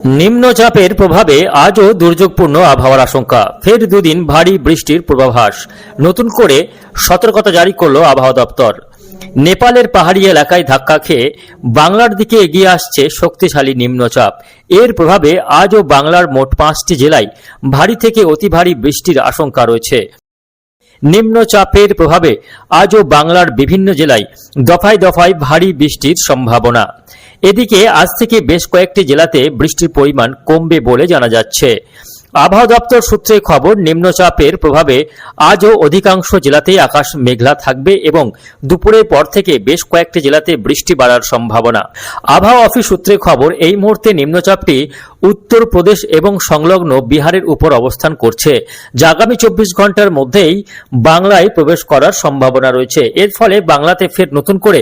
নিম্নচাপের প্রভাবে আজও দুর্যোগপূর্ণ আবহাওয়ার আশঙ্কা। ফের দুদিন ভারী বৃষ্টির পূর্বাভাস। নতুন করে সতর্কতা জারি করল আবহাওয়া দপ্তর। নেপালের পাহাড়ি এলাকায় ধাক্কা খেয়ে বাংলার দিকে এগিয়ে আসছে শক্তিশালী নিম্নচাপ। এর প্রভাবে আজও বাংলার মোট 5টি জেলায় ভারী থেকে অতি ভারী বৃষ্টির আশঙ্কা রয়েছে। নিম্নচাপের প্রভাবে আজও বাংলার বিভিন্ন জেলায় দফায় দফায় ভারী বৃষ্টির সম্ভাবনা। এদিকে আজ থেকে বেশ কয়েকটি জেলাতে বৃষ্টির পরিমাণ কমবে বলে জানা যাচ্ছে। আবহাওয়া দপ্তর সূত্রে খবর, নিম্নচাপের প্রভাবে আজও অধিকাংশ জেলাতেই আকাশ মেঘলা থাকবে এবং দুপুরের পর থেকে বেশ কয়েকটি জেলাতে বৃষ্টি বাড়ার সম্ভাবনা। আবহাওয়া অফিস সূত্রে খবর, এই মুহূর্তে নিম্নচাপটি উত্তরপ্রদেশ এবং সংলগ্ন বিহারের উপর অবস্থান করছে, যা আগামী 24 ঘন্টার মধ্যেই বাংলায় প্রবেশ করার সম্ভাবনা রয়েছে। এর ফলে বাংলাতে ফের নতুন করে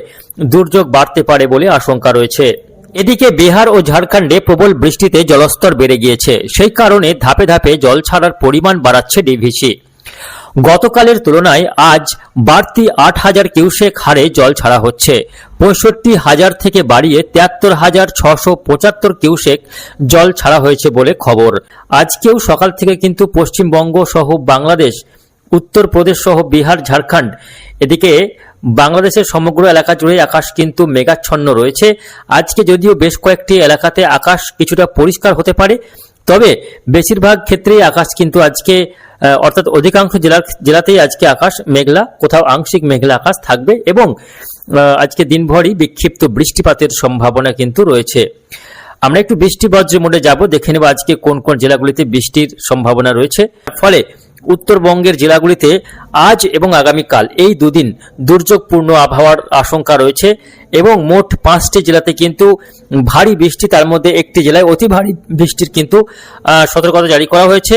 দুর্যোগ বাড়তে পারে বলে আশঙ্কা রয়েছে। এদিকে বিহার ও ঝাড়খণ্ডে প্রবল বৃষ্টিতে জলস্তর বেড়ে গিয়েছে। সেই কারণে ধাপে ধাপে জল ছাড়ার পরিমাণ বাড়াচ্ছে ডিভিসি। গতকালের তুলনায় আজ বাড়তি 8,000 কিউসেক হারে জল ছাড়া হচ্ছে। 65,000 থেকে বাড়িয়ে 73,675 কিউসেক জল ছাড়া হয়েছে বলে খবর। আজকেও সকাল থেকে কিন্তু পশ্চিমবঙ্গ সহ বাংলাদেশ, উত্তরপ্রদেশ সহ বিহার, ঝাড়খণ্ড, এদিকে বাংলাদেশের সমগ্র এলাকা জুড়ে আকাশ কিন্তু মেঘাচ্ছন্ন রয়েছে। আজকে যদিও বেশ কয়েকটি এলাকাতে আকাশ কিছুটা পরিষ্কার হতে পারে, তবে বেশিরভাগ ক্ষেত্রেই আকাশ কিন্তু আজকে অর্থাৎ অধিকাংশ জেলাতেই আজকে আকাশ মেঘলা, কোথাও আংশিক মেঘলা আকাশ থাকবে এবং আজকে দিনভরই বিক্ষিপ্ত বৃষ্টিপাতের সম্ভাবনা কিন্তু রয়েছে। আমরা একটু বৃষ্টি বজ্র মোডে যাব, দেখে নেব আজকে কোন কোন জেলাগুলিতে বৃষ্টির সম্ভাবনা রয়েছে। ফলে উত্তরবঙ্গের জেলাগুলিতে আজ এবং আগামীকাল এই দুদিন দুর্যোগপূর্ণ আবহাওয়ার আশঙ্কা রয়েছে এবং মোট 5টি জেলাতে কিন্তু ভারী বৃষ্টি, তার মধ্যে একটি জেলায় অতি ভারী বৃষ্টির কিন্তু সতর্কতা জারি করা হয়েছে।